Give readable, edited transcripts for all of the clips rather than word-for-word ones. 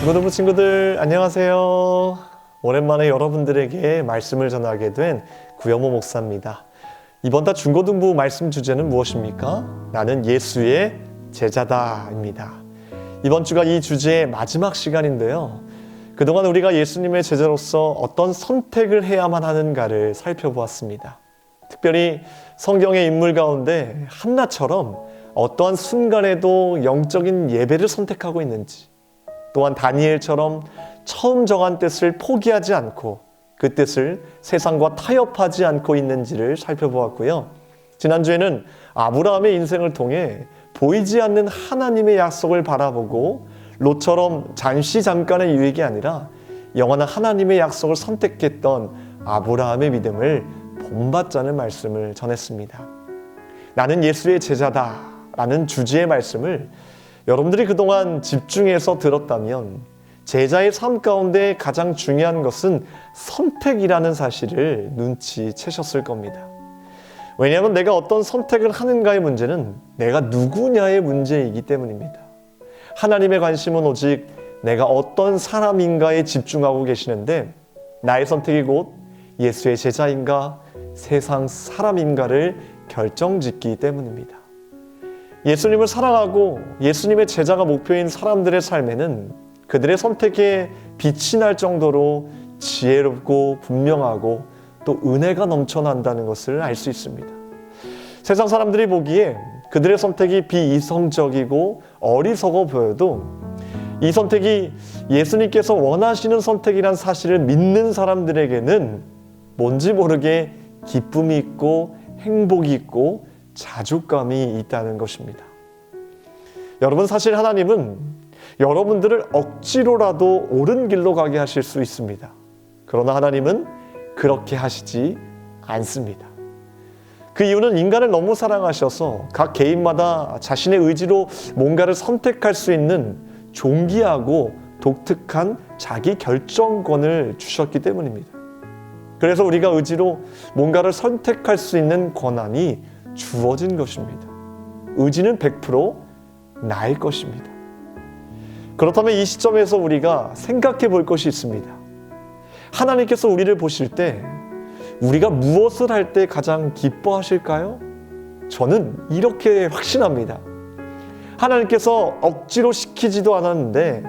중고등부 친구들 안녕하세요. 오랜만에 여러분들에게 말씀을 전하게 된 구여모 목사입니다. 이번 달 중고등부 말씀 주제는 무엇입니까? 나는 예수의 제자다입니다. 이번 주가 이 주제의 마지막 시간인데요. 그동안 우리가 예수님의 제자로서 어떤 선택을 해야만 하는가를 살펴보았습니다. 특별히 성경의 인물 가운데 한나처럼 어떠한 순간에도 영적인 예배를 선택하고 있는지, 또한 다니엘처럼 처음 정한 뜻을 포기하지 않고 그 뜻을 세상과 타협하지 않고 있는지를 살펴보았고요. 지난주에는 아브라함의 인생을 통해 보이지 않는 하나님의 약속을 바라보고 롯처럼 잠깐의 유익이 아니라 영원한 하나님의 약속을 선택했던 아브라함의 믿음을 본받자는 말씀을 전했습니다. 나는 예수의 제자다 라는 주제의 말씀을 여러분들이 그동안 집중해서 들었다면 제자의 삶 가운데 가장 중요한 것은 선택이라는 사실을 눈치채셨을 겁니다. 왜냐하면 내가 어떤 선택을 하는가의 문제는 내가 누구냐의 문제이기 때문입니다. 하나님의 관심은 오직 내가 어떤 사람인가에 집중하고 계시는데 나의 선택이 곧 예수의 제자인가 세상 사람인가를 결정짓기 때문입니다. 예수님을 사랑하고 예수님의 제자가 목표인 사람들의 삶에는 그들의 선택에 빛이 날 정도로 지혜롭고 분명하고 또 은혜가 넘쳐난다는 것을 알 수 있습니다. 세상 사람들이 보기에 그들의 선택이 비이성적이고 어리석어 보여도 이 선택이 예수님께서 원하시는 선택이란 사실을 믿는 사람들에게는 뭔지 모르게 기쁨이 있고 행복이 있고 자족감이 있다는 것입니다. 여러분, 사실 하나님은 여러분들을 억지로라도 옳은 길로 가게 하실 수 있습니다. 그러나 하나님은 그렇게 하시지 않습니다. 그 이유는 인간을 너무 사랑하셔서 각 개인마다 자신의 의지로 뭔가를 선택할 수 있는 존귀하고 독특한 자기 결정권을 주셨기 때문입니다. 그래서 우리가 의지로 뭔가를 선택할 수 있는 권한이 주어진 것입니다. 의지는 100% 나의 것입니다. 그렇다면 이 시점에서 우리가 생각해 볼 것이 있습니다. 하나님께서 우리를 보실 때 우리가 무엇을 할 때 가장 기뻐하실까요? 저는 이렇게 확신합니다. 하나님께서 억지로 시키지도 않았는데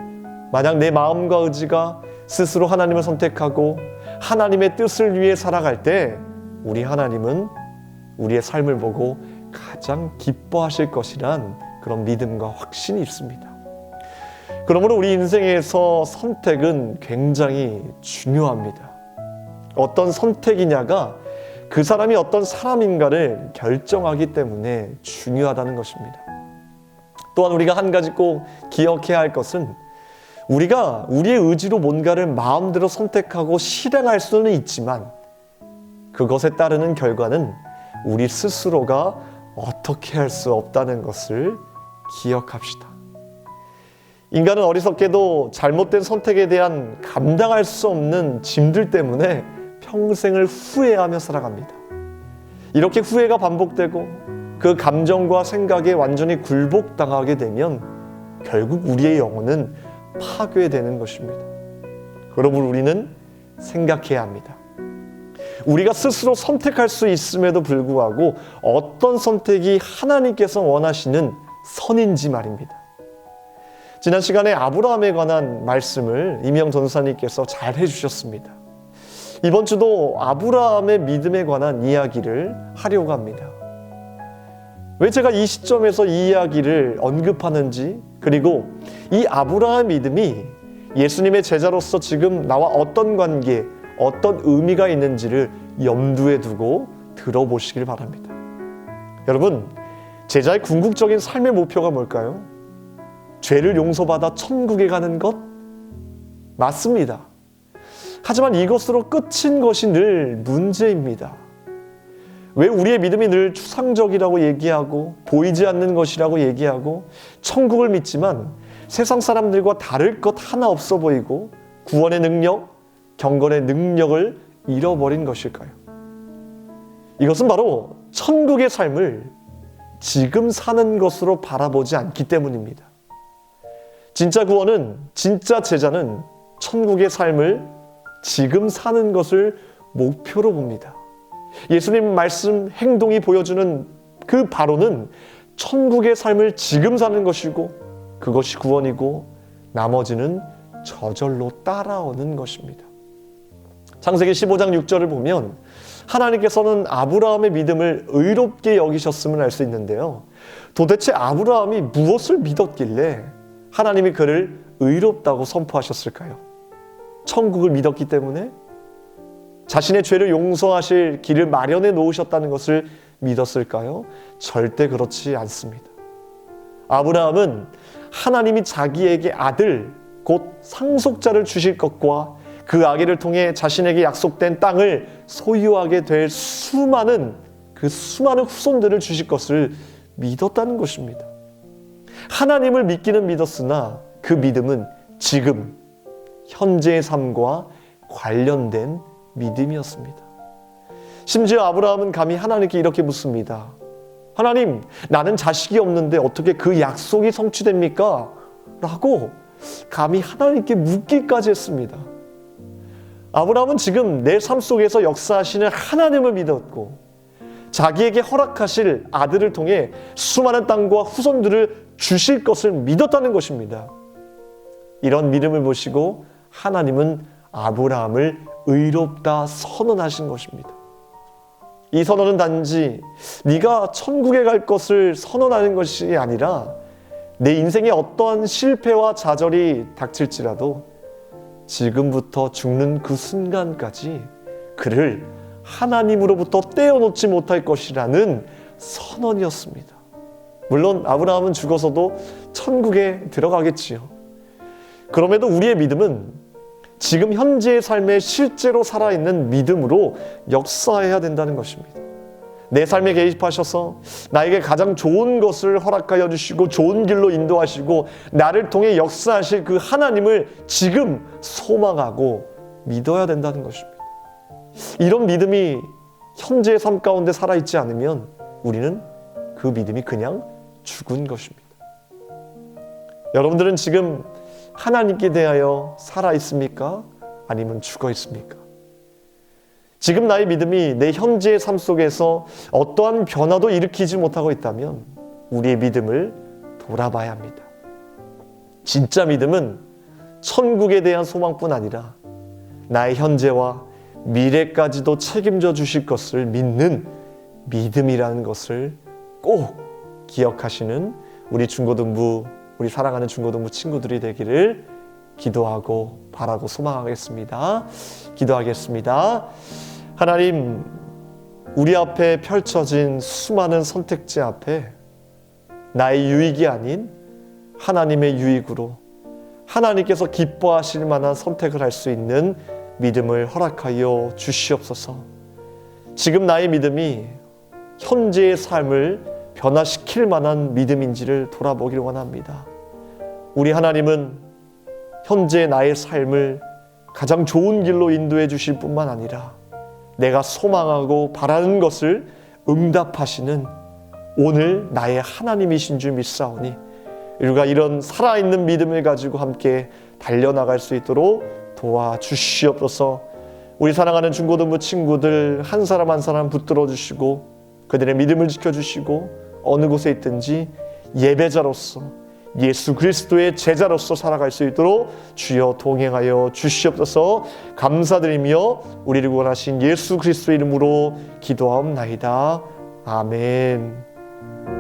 만약 내 마음과 의지가 스스로 하나님을 선택하고 하나님의 뜻을 위해 살아갈 때 우리 하나님은 우리의 삶을 보고 가장 기뻐하실 것이란 그런 믿음과 확신이 있습니다. 그러므로 우리 인생에서 선택은 굉장히 중요합니다. 어떤 선택이냐가 그 사람이 어떤 사람인가를 결정하기 때문에 중요하다는 것입니다. 또한 우리가 한 가지 꼭 기억해야 할 것은 우리가 우리의 의지로 뭔가를 마음대로 선택하고 실행할 수는 있지만 그것에 따르는 결과는 우리 스스로가 어떻게 할 수 없다는 것을 기억합시다. 인간은 어리석게도 잘못된 선택에 대한 감당할 수 없는 짐들 때문에 평생을 후회하며 살아갑니다. 이렇게 후회가 반복되고 그 감정과 생각에 완전히 굴복당하게 되면 결국 우리의 영혼은 파괴되는 것입니다. 그러므로 우리는 생각해야 합니다. 우리가 스스로 선택할 수 있음에도 불구하고 어떤 선택이 하나님께서 원하시는 선인지 말입니다. 지난 시간에 아브라함에 관한 말씀을 이명 전사님께서 잘 해주셨습니다. 이번 주도 아브라함의 믿음에 관한 이야기를 하려고 합니다. 왜 제가 이 시점에서 이 이야기를 언급하는지, 그리고 이 아브라함의 믿음이 예수님의 제자로서 지금 나와 어떤 관계, 어떤 의미가 있는지를 염두에 두고 들어보시길 바랍니다. 여러분, 제자의 궁극적인 삶의 목표가 뭘까요? 죄를 용서받아 천국에 가는 것? 맞습니다. 하지만 이것으로 끝인 것이 늘 문제입니다. 왜 우리의 믿음이 늘 추상적이라고 얘기하고 보이지 않는 것이라고 얘기하고 천국을 믿지만 세상 사람들과 다를 것 하나 없어 보이고 구원의 능력, 경건의 능력을 잃어버린 것일까요? 이것은 바로 천국의 삶을 지금 사는 것으로 바라보지 않기 때문입니다. 진짜 구원은, 진짜 제자는 천국의 삶을 지금 사는 것을 목표로 봅니다. 예수님 말씀, 행동이 보여주는 그 바로는 천국의 삶을 지금 사는 것이고 그것이 구원이고 나머지는 저절로 따라오는 것입니다. 창세기 15장 6절을 보면 하나님께서는 아브라함의 믿음을 의롭게 여기셨음을 알 수 있는데요. 도대체 아브라함이 무엇을 믿었길래 하나님이 그를 의롭다고 선포하셨을까요? 천국을 믿었기 때문에? 자신의 죄를 용서하실 길을 마련해 놓으셨다는 것을 믿었을까요? 절대 그렇지 않습니다. 아브라함은 하나님이 자기에게 아들, 곧 상속자를 주실 것과 그 아기를 통해 자신에게 약속된 땅을 소유하게 될 수많은 후손들을 주실 것을 믿었다는 것입니다. 하나님을 믿기는 믿었으나 그 믿음은 지금, 현재의 삶과 관련된 믿음이었습니다. 심지어 아브라함은 감히 하나님께 이렇게 묻습니다. 하나님, 나는 자식이 없는데 어떻게 그 약속이 성취됩니까? 라고 감히 하나님께 묻기까지 했습니다. 아브라함은 지금 내 삶 속에서 역사하시는 하나님을 믿었고 자기에게 허락하실 아들을 통해 수많은 땅과 후손들을 주실 것을 믿었다는 것입니다. 이런 믿음을 보시고 하나님은 아브라함을 의롭다 선언하신 것입니다. 이 선언은 단지 네가 천국에 갈 것을 선언하는 것이 아니라 내 인생에 어떠한 실패와 좌절이 닥칠지라도 지금부터 죽는 그 순간까지 그를 하나님으로부터 떼어놓지 못할 것이라는 선언이었습니다. 물론 아브라함은 죽어서도 천국에 들어가겠지요. 그럼에도 우리의 믿음은 지금 현재의 삶에 실제로 살아있는 믿음으로 역사해야 된다는 것입니다. 내 삶에 개입하셔서 나에게 가장 좋은 것을 허락하여 주시고 좋은 길로 인도하시고 나를 통해 역사하실 그 하나님을 지금 소망하고 믿어야 된다는 것입니다. 이런 믿음이 현재의 삶 가운데 살아있지 않으면 우리는 그 믿음이 그냥 죽은 것입니다. 여러분들은 지금 하나님께 대하여 살아있습니까? 아니면 죽어 있습니까? 지금 나의 믿음이 내 현재의 삶 속에서 어떠한 변화도 일으키지 못하고 있다면 우리의 믿음을 돌아봐야 합니다. 진짜 믿음은 천국에 대한 소망뿐 아니라 나의 현재와 미래까지도 책임져 주실 것을 믿는 믿음이라는 것을 꼭 기억하시는 우리 중고등부, 우리 사랑하는 중고등부 친구들이 되기를 기도하고 바라고 소망하겠습니다. 기도하겠습니다. 하나님, 우리 앞에 펼쳐진 수많은 선택지 앞에 나의 유익이 아닌 하나님의 유익으로 하나님께서 기뻐하실 만한 선택을 할 수 있는 믿음을 허락하여 주시옵소서. 지금 나의 믿음이 현재의 삶을 변화시킬 만한 믿음인지를 돌아보기를 원합니다. 우리 하나님은 현재 나의 삶을 가장 좋은 길로 인도해 주실 뿐만 아니라 내가 소망하고 바라는 것을 응답하시는 오늘 나의 하나님이신 줄 믿사오니 우리가 이런 살아있는 믿음을 가지고 함께 달려나갈 수 있도록 도와주시옵소서. 우리 사랑하는 중고등부 친구들 한 사람 한 사람 붙들어 주시고 그들의 믿음을 지켜주시고 어느 곳에 있든지 예배자로서 예수 그리스도의 제자로서 살아갈 수 있도록 주여 동행하여 주시옵소서. 감사드리며 우리를 구원하신 예수 그리스도의 이름으로 기도하옵나이다. 아멘.